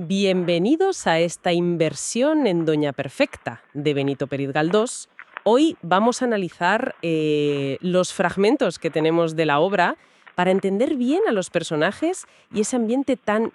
Bienvenidos a esta inversión en Doña Perfecta de Benito Pérez Galdós. Hoy vamos a analizar los fragmentos que tenemos de la obra para entender bien a los personajes y ese ambiente tan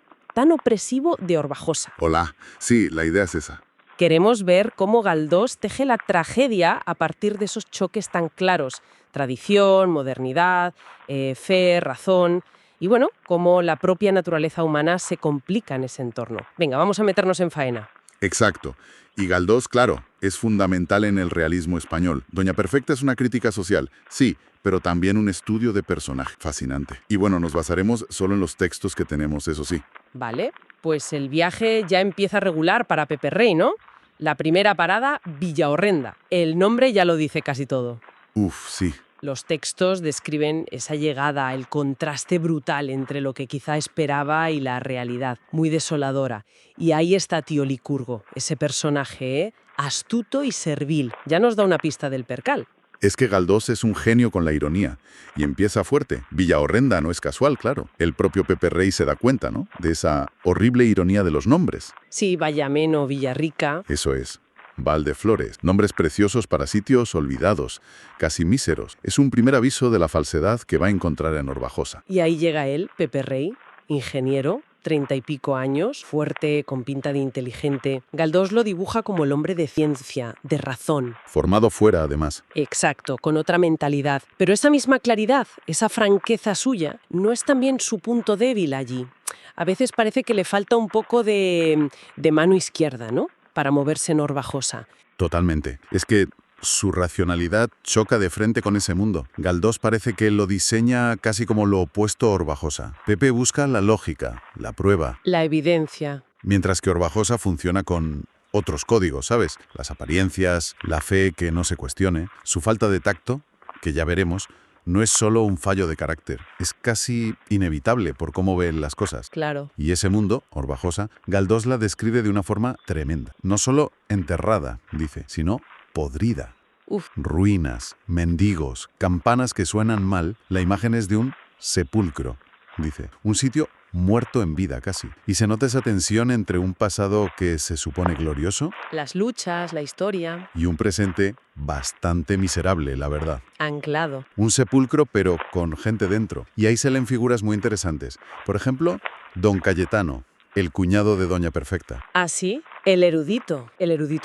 opresivo de Orbajosa. Hola, sí, la idea es esa. Queremos ver cómo Galdós teje la tragedia a partir de esos choques tan claros. Tradición, modernidad, fe, razón. Y bueno, cómo la propia naturaleza humana se complica en ese entorno. Venga, vamos a meternos en faena. Exacto. Y Galdós, claro, es fundamental en el realismo español. Doña Perfecta es una crítica social, sí, pero también un estudio de personaje fascinante. Y bueno, nos basaremos solo en los textos que tenemos, eso sí. Vale, pues el viaje ya empieza regular para Pepe Rey, ¿no? La primera parada, Villahorrenda. El nombre ya lo dice casi todo. Uf, sí. Los textos describen esa llegada, el contraste brutal entre lo que quizá esperaba y la realidad, muy desoladora. Y ahí está Tío Licurgo, ese personaje, astuto y servil. Ya nos da una pista del percal. Es que Galdós es un genio con la ironía. Y empieza fuerte. Villahorrenda no es casual, claro. El propio Pepe Rey se da cuenta, ¿no? De esa horrible ironía de los nombres. Sí, Vallameno, Villarrica. Eso es. Valdeflores, nombres preciosos para sitios olvidados, casi míseros. Es un primer aviso de la falsedad que va a encontrar en Orbajosa. Y ahí llega él, Pepe Rey, ingeniero, 30 y pico años, fuerte, con pinta de inteligente. Galdós lo dibuja como el hombre de ciencia, de razón. Formado fuera, además. Exacto, con otra mentalidad. Pero esa misma claridad, esa franqueza suya, no es también su punto débil allí. A veces parece que le falta un poco de mano izquierda, ¿no?, para moverse en Orbajosa. Totalmente. Es que su racionalidad choca de frente con ese mundo. Galdós parece que lo diseña casi como lo opuesto a Orbajosa. Pepe busca la lógica, la prueba. La evidencia. Mientras que Orbajosa funciona con otros códigos, ¿sabes? Las apariencias, la fe que no se cuestione, su falta de tacto, que ya veremos, no es solo un fallo de carácter, es casi inevitable por cómo ven las cosas. Claro. Y ese mundo, Orbajosa, Galdós la describe de una forma tremenda. No solo enterrada, dice, sino podrida. Uf. Ruinas, mendigos, campanas que suenan mal, la imagen es de un sepulcro, dice. Un sitio muerto en vida casi. Y se nota esa tensión entre un pasado que se supone glorioso Las luchas, la historia. y un presente bastante miserable, la verdad. Anclado. Un sepulcro, pero con gente dentro. Y ahí se leen figuras muy interesantes. Por ejemplo, Don Cayetano, el cuñado de Doña Perfecta. Ah, sí, el erudito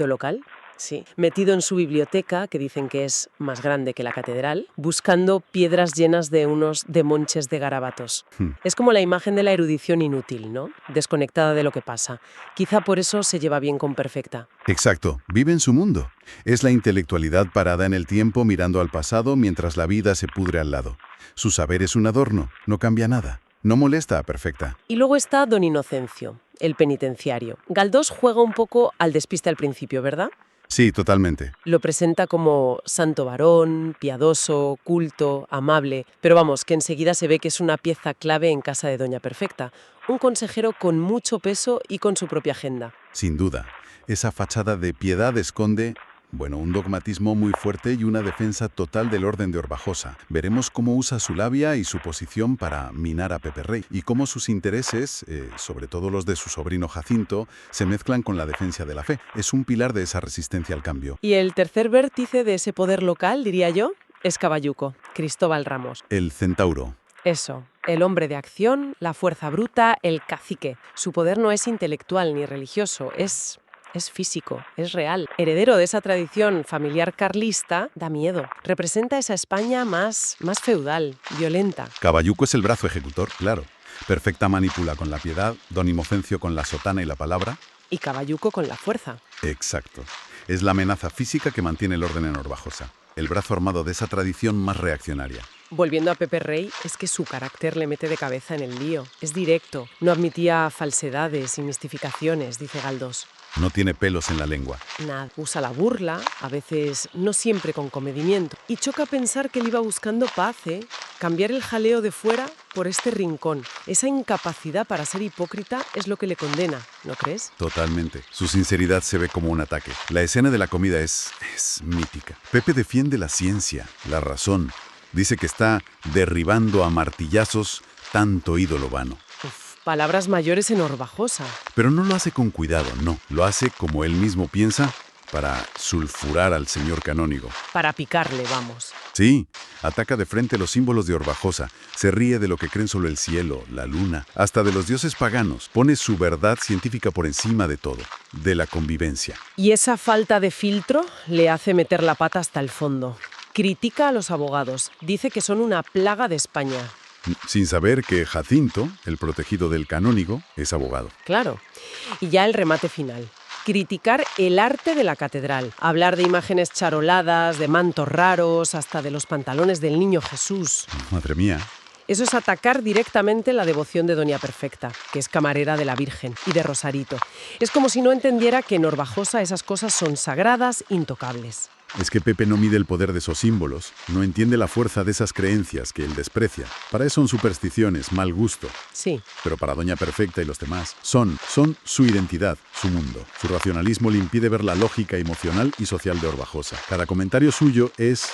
local. Sí, metido en su biblioteca, que dicen que es más grande que la catedral, buscando piedras llenas de unos demonches de garabatos. Es como la imagen de la erudición inútil, ¿no? Desconectada de lo que pasa. Quizá por eso se lleva bien con Perfecta. Exacto, vive en su mundo. Es la intelectualidad parada en el tiempo mirando al pasado mientras la vida se pudre al lado. Su saber es un adorno, no cambia nada. No molesta a Perfecta. Y luego está Don Inocencio, el penitenciario. Galdós juega un poco al despiste al principio, ¿verdad? Sí, totalmente. Lo presenta como santo varón, piadoso, culto, amable, pero vamos, que enseguida se ve que es una pieza clave en casa de Doña Perfecta, un consejero con mucho peso y con su propia agenda. Sin duda. Esa fachada de piedad esconde, un dogmatismo muy fuerte y una defensa total del orden de Orbajosa. Veremos cómo usa su labia y su posición para minar a Pepe Rey y cómo sus intereses, sobre todo los de su sobrino Jacinto, se mezclan con la defensa de la fe. Es un pilar de esa resistencia al cambio. Y el tercer vértice de ese poder local, diría yo, es Caballuco, Cristóbal Ramos. El centauro. Eso, el hombre de acción, la fuerza bruta, el cacique. Su poder no es intelectual ni religioso, es físico, es real. Heredero de esa tradición familiar carlista, da miedo. Representa esa España más feudal, violenta. Caballuco es el brazo ejecutor, claro. Perfecta manipula con la piedad, Don Inocencio con la sotana y la palabra. Y Caballuco con la fuerza. Exacto. Es la amenaza física que mantiene el orden en Orbajosa. El brazo armado de esa tradición más reaccionaria. Volviendo a Pepe Rey, es que su carácter le mete de cabeza en el lío. Es directo, no admitía falsedades y mistificaciones, dice Galdós. No tiene pelos en la lengua. Nada, usa la burla, a veces no siempre con comedimiento. Y choca pensar que él iba buscando paz, cambiar el jaleo de fuera por este rincón. Esa incapacidad para ser hipócrita es lo que le condena, ¿no crees? Totalmente. Su sinceridad se ve como un ataque. La escena de la comida es mítica. Pepe defiende la ciencia, la razón. Dice que está derribando a martillazos tanto ídolo vano. palabras mayores en Orbajosa. Pero no lo hace con cuidado, no. Lo hace como él mismo piensa, para sulfurar al señor canónigo. Para picarle, vamos. Sí, ataca de frente los símbolos de Orbajosa, se ríe de lo que creen solo el cielo, la luna, hasta de los dioses paganos, pone su verdad científica por encima de todo, de la convivencia. Y esa falta de filtro le hace meter la pata hasta el fondo. Critica a los abogados, dice que son una plaga de España. Sin saber que Jacinto, el protegido del canónigo, es abogado. Claro. Y ya el remate final. Criticar el arte de la catedral, hablar de imágenes charoladas, de mantos raros, hasta de los pantalones del niño Jesús. Madre mía. Eso es atacar directamente la devoción de Doña Perfecta, que es camarera de la Virgen, y de Rosarito. Es como si no entendiera que en Orbajosa esas cosas son sagradas, intocables. Es que Pepe no mide el poder de esos símbolos, no entiende la fuerza de esas creencias que él desprecia. Para él son supersticiones, mal gusto. Sí. Pero para Doña Perfecta y los demás, son su identidad, su mundo. Su racionalismo le impide ver la lógica emocional y social de Orbajosa. Cada comentario suyo es,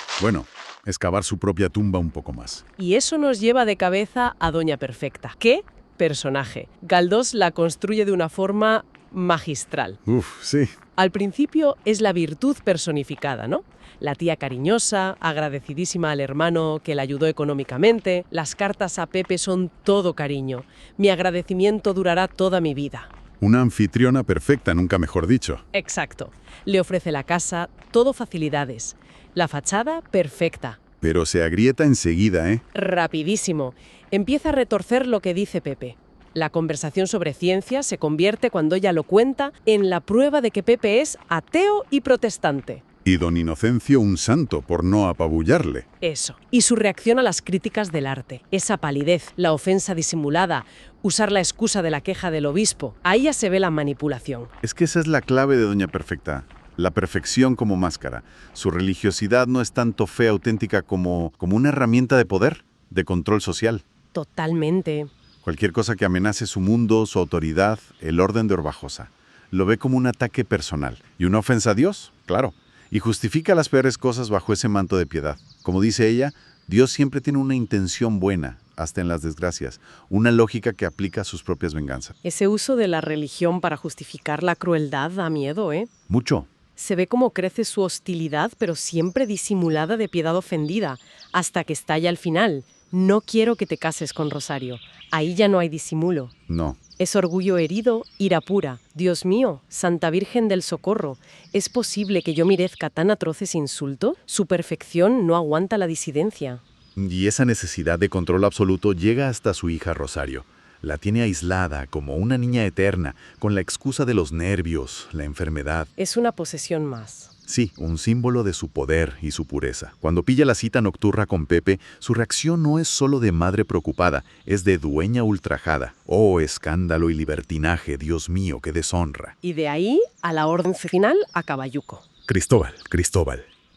excavar su propia tumba un poco más. Y eso nos lleva de cabeza a Doña Perfecta. ¿Qué personaje? Galdós la construye de una forma magistral. Sí. Al principio es la virtud personificada, ¿no? La tía cariñosa, agradecidísima al hermano que la ayudó económicamente. Las cartas a Pepe son todo cariño. Mi agradecimiento durará toda mi vida. Una anfitriona perfecta, nunca mejor dicho. Exacto. Le ofrece la casa, todo facilidades. La fachada, perfecta. Pero se agrieta enseguida, ¿eh? Rapidísimo. Empieza a retorcer lo que dice Pepe. La conversación sobre ciencia se convierte, cuando ella lo cuenta, en la prueba de que Pepe es ateo y protestante. Y don Inocencio un santo por no apabullarle. Eso. Y su reacción a las críticas del arte. Esa palidez, la ofensa disimulada, usar la excusa de la queja del obispo. Ahí ya se ve la manipulación. Es que esa es la clave de Doña Perfecta. La perfección como máscara. Su religiosidad no es tanto fe auténtica como una herramienta de poder, de control social. Totalmente. Cualquier cosa que amenace su mundo, su autoridad, el orden de Orbajosa. Lo ve como un ataque personal. ¿Y una ofensa a Dios? Claro. Y justifica las peores cosas bajo ese manto de piedad. Como dice ella, Dios siempre tiene una intención buena, hasta en las desgracias. Una lógica que aplica a sus propias venganzas. Ese uso de la religión para justificar la crueldad da miedo, ¿eh? Mucho. Se ve cómo crece su hostilidad, pero siempre disimulada de piedad ofendida, hasta que estalla al final. No quiero que te cases con Rosario. Ahí ya no hay disimulo. No. Es orgullo herido, ira pura. Dios mío, Santa Virgen del Socorro, ¿es posible que yo merezca tan atroces insultos? Su perfección no aguanta la disidencia. Y esa necesidad de control absoluto llega hasta su hija Rosario. La tiene aislada, como una niña eterna, con la excusa de los nervios, la enfermedad. Es una posesión más. Sí, un símbolo de su poder y su pureza. Cuando pilla la cita nocturna con Pepe, su reacción no es solo de madre preocupada, es de dueña ultrajada. ¡Oh, escándalo y libertinaje, Dios mío, qué deshonra! Y de ahí a la orden final a Caballuco. Cristóbal,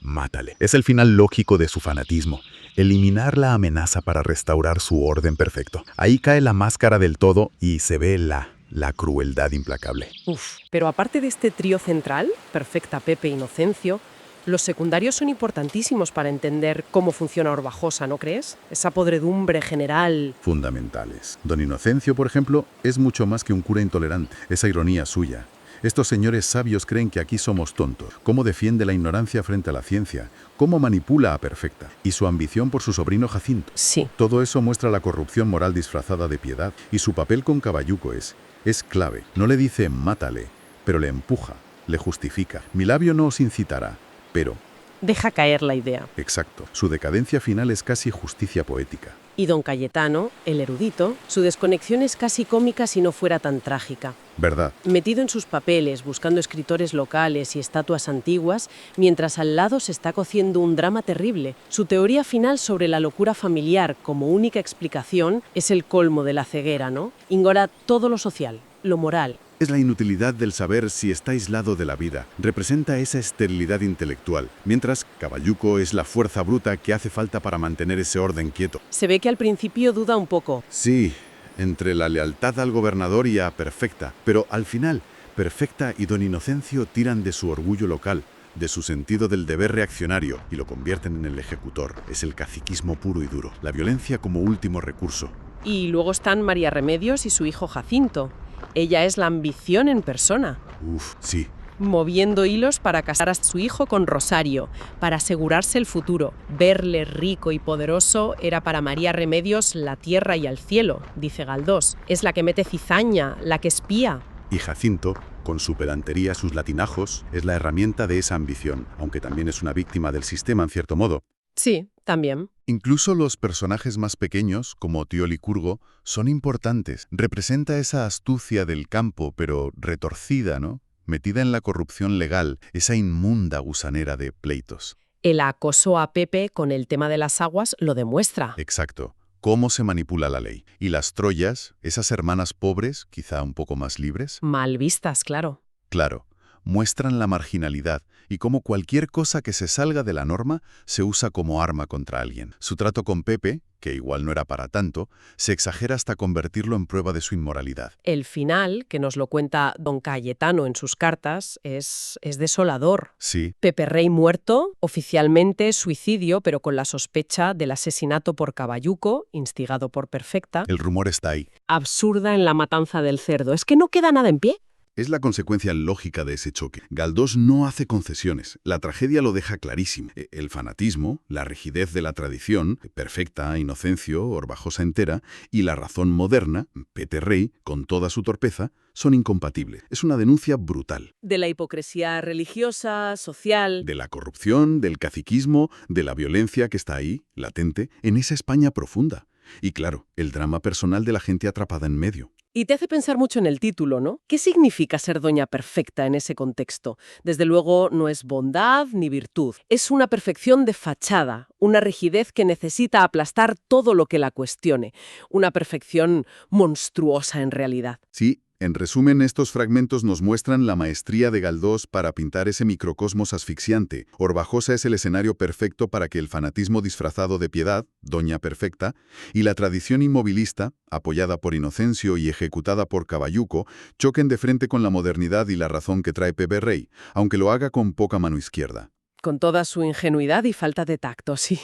mátale. Es el final lógico de su fanatismo. Eliminar la amenaza para restaurar su orden perfecto. Ahí cae la máscara del todo y se ve la crueldad implacable. Pero aparte de este trío central, Perfecta, Pepe, Inocencio, los secundarios son importantísimos para entender cómo funciona Orbajosa, ¿no crees? Esa podredumbre general. Fundamentales. Don Inocencio, por ejemplo, es mucho más que un cura intolerante. Esa ironía suya. Estos señores sabios creen que aquí somos tontos. Cómo defiende la ignorancia frente a la ciencia. Cómo manipula a Perfecta. Y su ambición por su sobrino Jacinto. Sí. Todo eso muestra la corrupción moral disfrazada de piedad. Y su papel con Caballuco es clave. No le dice mátale, pero le empuja, le justifica. Mi labio no os incitará, pero... Deja caer la idea. Exacto. Su decadencia final es casi justicia poética. Y don Cayetano, el erudito, su desconexión es casi cómica si no fuera tan trágica. ¿Verdad? Metido en sus papeles, buscando escritores locales y estatuas antiguas, mientras al lado se está cociendo un drama terrible. Su teoría final sobre la locura familiar como única explicación es el colmo de la ceguera, ¿no? Ignora todo lo social, lo moral. Es la inutilidad del saber si está aislado de la vida. Representa esa esterilidad intelectual, mientras Caballuco es la fuerza bruta que hace falta para mantener ese orden quieto. Se ve que al principio duda un poco. Sí, entre la lealtad al gobernador y a Perfecta, pero al final, Perfecta y don Inocencio tiran de su orgullo local, de su sentido del deber reaccionario y lo convierten en el ejecutor. Es el caciquismo puro y duro, la violencia como último recurso. Y luego están María Remedios y su hijo Jacinto. Ella es la ambición en persona, Uf, sí. moviendo hilos para casar a su hijo con Rosario, para asegurarse el futuro. Verle rico y poderoso era para María Remedios la tierra y el cielo, dice Galdós. Es la que mete cizaña, la que espía. Y Jacinto, con su pedantería, sus latinajos, es la herramienta de esa ambición, aunque también es una víctima del sistema en cierto modo. Sí, también. Incluso los personajes más pequeños, como Tío Licurgo, son importantes. Representa esa astucia del campo, pero retorcida, ¿no? Metida en la corrupción legal, esa inmunda gusanera de pleitos. El acoso a Pepe con el tema de las aguas lo demuestra. Exacto. Cómo se manipula la ley. Y las Troyas, esas hermanas pobres, quizá un poco más libres, Mal vistas, claro. claro, muestran la marginalidad y cómo cualquier cosa que se salga de la norma se usa como arma contra alguien. Su trato con Pepe, que igual no era para tanto, se exagera hasta convertirlo en prueba de su inmoralidad. El final, que nos lo cuenta don Cayetano en sus cartas, es desolador. Sí, Pepe Rey muerto, oficialmente suicidio, pero con la sospecha del asesinato por Caballuco, instigado por Perfecta. el rumor está ahí. Absurda en la matanza del cerdo. Es que no queda nada en pie. Es la consecuencia lógica de ese choque. Galdós no hace concesiones. La tragedia lo deja clarísimo. El fanatismo, la rigidez de la tradición, Perfecta, Inocencio, Orbajosa entera, y la razón moderna, Pepe Rey, con toda su torpeza, son incompatibles. Es una denuncia brutal. De la hipocresía religiosa, social. De la corrupción, del caciquismo, de la violencia que está ahí, latente, en esa España profunda. Y claro, el drama personal de la gente atrapada en medio. Y te hace pensar mucho en el título, ¿no? ¿Qué significa ser doña perfecta en ese contexto? Desde luego no es bondad ni virtud. Es una perfección de fachada, una rigidez que necesita aplastar todo lo que la cuestione. Una perfección monstruosa en realidad. Sí, en resumen, estos fragmentos nos muestran la maestría de Galdós para pintar ese microcosmos asfixiante. Orbajosa es el escenario perfecto para que el fanatismo disfrazado de piedad, doña perfecta, y la tradición inmovilista, apoyada por Inocencio y ejecutada por Caballuco, choquen de frente con la modernidad y la razón que trae Pepe Rey, aunque lo haga con poca mano izquierda. Con toda su ingenuidad y falta de tacto, sí.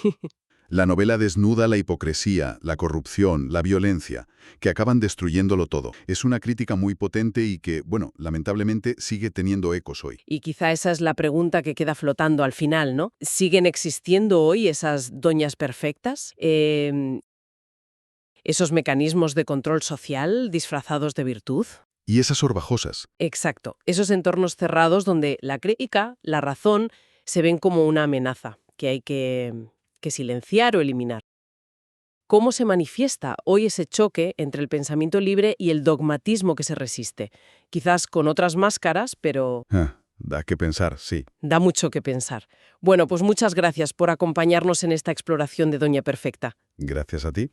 La novela desnuda la hipocresía, la corrupción, la violencia, que acaban destruyéndolo todo. Es una crítica muy potente y que, bueno, lamentablemente sigue teniendo ecos hoy. Y quizá esa es la pregunta que queda flotando al final, ¿no? ¿Siguen existiendo hoy esas doñas perfectas? ¿Esos mecanismos de control social disfrazados de virtud? Y esas Orbajosas. Exacto. Esos entornos cerrados donde la crítica, la razón, se ven como una amenaza que hay que silenciar o eliminar. ¿Cómo se manifiesta hoy ese choque entre el pensamiento libre y el dogmatismo que se resiste? Quizás con otras máscaras, pero Da que pensar, sí. da mucho que pensar. Bueno, pues muchas gracias por acompañarnos en esta exploración de Doña Perfecta. Gracias a ti.